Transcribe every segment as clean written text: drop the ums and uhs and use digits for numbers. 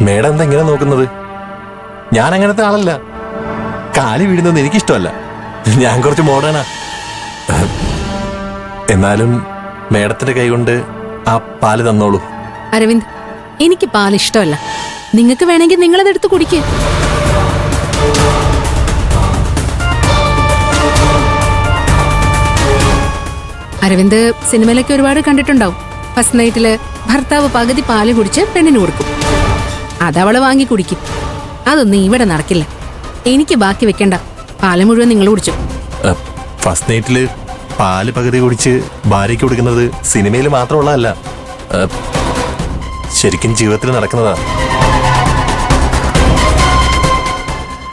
Madam എന്താ ഇങ്ങനെ നോക്കുന്നത്? ഞാൻ അങ്ങനത്തെ ആളല്ല. കാലി വീഴുന്നത് എനിക്കിഷ്ടമല്ല. ഞാൻ കുറച്ച് മോഡേണാ. എന്നാലും മേഡത്തിന്റെ കൈകൊണ്ട് ആ പാല് തന്നോളൂ. അരവിന്ദ്, എനിക്ക് പാൽ ഇഷ്ടമല്ല. നിങ്ങൾക്ക് വേണമെങ്കിൽ നിങ്ങളതെടുത്ത് കുടിക്കേ. അരവിന്ദ് സിനിമയിലൊക്കെ ഒരുപാട് കണ്ടിട്ടുണ്ടാവും. ഫസ്റ്റ് നൈറ്റില് ഭർത്താവ് പകുതി പാല് കുടിച്ച് പെണ്ണിന് കൊടുക്കും. അതവള് വാങ്ങി കുടിക്കും. അതൊന്നും ഇവിടെ നടക്കില്ല. എനിക്ക് ബാക്കി വെക്കണ്ട. പാല് മുഴുവൻ നിങ്ങൾ കുടിച്ചു. ഫസ്റ്റ് നൈറ്റില് പാല് പകുതി കുടിച്ച് ഭാര്യയ്ക്ക് കൊടുക്കുന്നത് സിനിമയിൽ മാത്രമുള്ളതല്ല, ശരിക്കും ജീവിതത്തിൽ നടക്കുന്നതാ.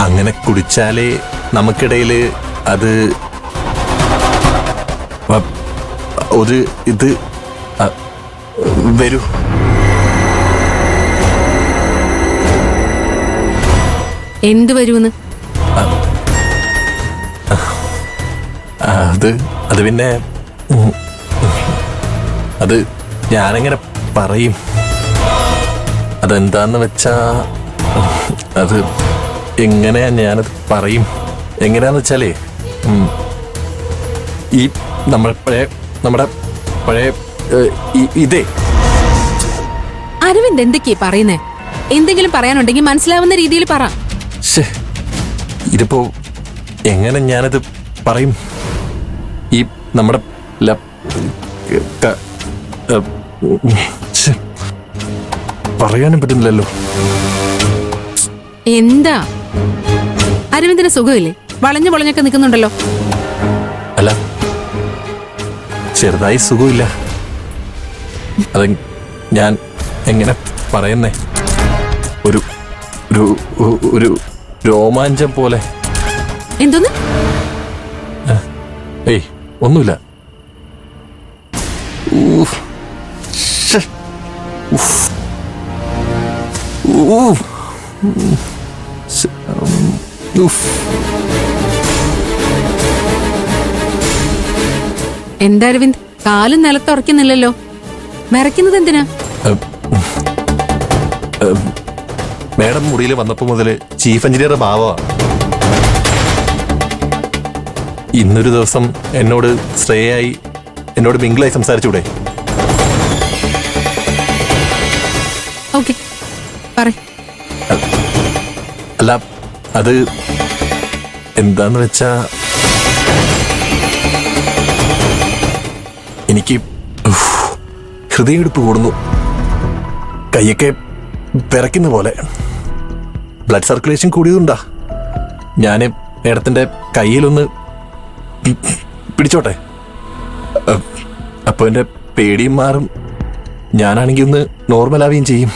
അങ്ങനെ കുടിച്ചാലേ നമുക്കിടയില് അത് ഒരു ഇത് വരൂ. എന്ത് വരൂന്ന്? അത് പിന്നെ അത് ഞാനെങ്ങനെ പറയും? അതെന്താന്ന് വെച്ചാ അത് എങ്ങനെയാ ഞാനത് പറയും? എങ്ങനെയാന്ന് വെച്ചാലേ ഈ നമ്മുടെ പഴയ ഇതേ. അരവിന്ദ് എന്തൊക്കെയാ പറയുന്നേ? എന്തെങ്കിലും പറയാനുണ്ടെങ്കിൽ മനസ്സിലാവുന്ന രീതിയിൽ പറ. ഇതിപ്പോ എങ്ങനെ ഞാനത് പറയും? ഈ നമ്മുടെ പറയാനും പറ്റുന്നില്ലല്ലോ. എന്താ അരവിന്ദിന് സുഖമില്ലേ? വളഞ്ഞു പൊളഞ്ഞൊക്കെ നിൽക്കുന്നുണ്ടല്ലോ. അല്ല, ചെറുതായി സുഖമില്ല. അത് ഞാൻ എങ്ങനെ പറയുന്നേ? ഒരു ഒരു രോമാഞ്ചം പോലെ. എന്തോന്ന്? ഏയ് ഒന്നുമില്ല. എന്താ അരവിന്ദ്, കാലും നിലത്തുറക്കുന്നില്ലല്ലോ. വിറയ്ക്കുന്നത് എന്തിനാ? മേഡം മുറിയിൽ വന്നപ്പോ മുതല് ചീഫ് എഞ്ചിനീയറുടെ ഭാവമാ. ഇന്നൊരു ദിവസം എന്നോട് ശ്രേയായി എന്നോട് മിംഗിളായി സംസാരിച്ചൂടെ? ഓക്കേ, പറ. അല്ല, അത് എന്താന്ന് വെച്ചാ എനിക്ക് ഹൃദയമിടിപ്പ് കൂടുന്നു. കൈയൊക്കെ പിറയ്ക്കുന്ന പോലെ. ബ്ലഡ് സർക്കുലേഷൻ കൂടിയതുണ്ടാ. ഞാന് മേഡത്തിന്റെ കയ്യിലൊന്ന് പിടിച്ചോട്ടെ? അപ്പൊ എന്റെ പേടിയും മാറും. ഞാനാണെങ്കിൽ ഒന്ന് നോർമലാവുകയും ചെയ്യും.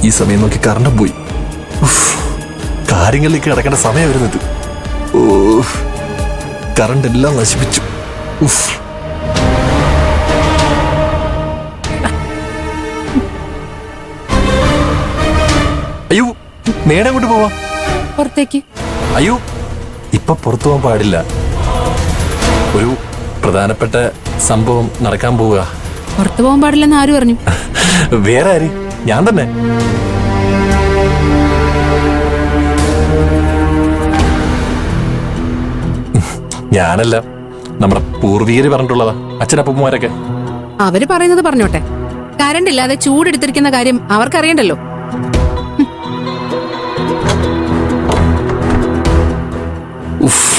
ഈ സമയം നോക്കി കറണ്ടും പോയി. ഉഫ്. കാര്യങ്ങളിലേക്ക് കിടക്കേണ്ട സമയം വരുന്നത്. ഓ, കറണ്ട് എല്ലാം നശിപ്പിച്ചു. ഉഫ്. അയ്യോ, നേരെ അങ്ങോട്ട് പോവാ. പുറത്തേക്ക്. അയ്യോ, ഇപ്പൊ പുറത്തു പോകാൻ പാടില്ല. ഒരു പ്രധാനപ്പെട്ട സംഭവം നടക്കാൻ പോവുക. പുറത്തു പോകാൻ പാടില്ലെന്ന് ആര് പറഞ്ഞു? വേറെ ആര്? ഞാൻ തന്നെ. ഞാനല്ല, നമ്മുടെ പൂർവികര് പറഞ്ഞിട്ടുള്ളതാ, അച്ഛനപ്പന്മാരൊക്കെ. അവര് പറയുന്നത് പറഞ്ഞോട്ടെ. കറണ്ട് ഇല്ലാതെ ചൂടെടുത്തിരിക്കുന്ന കാര്യം അവർക്കറിയണ്ടല്ലോ. ഉഫ്.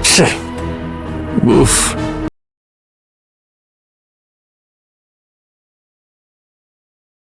ശ്ശേ. ഉഫ്.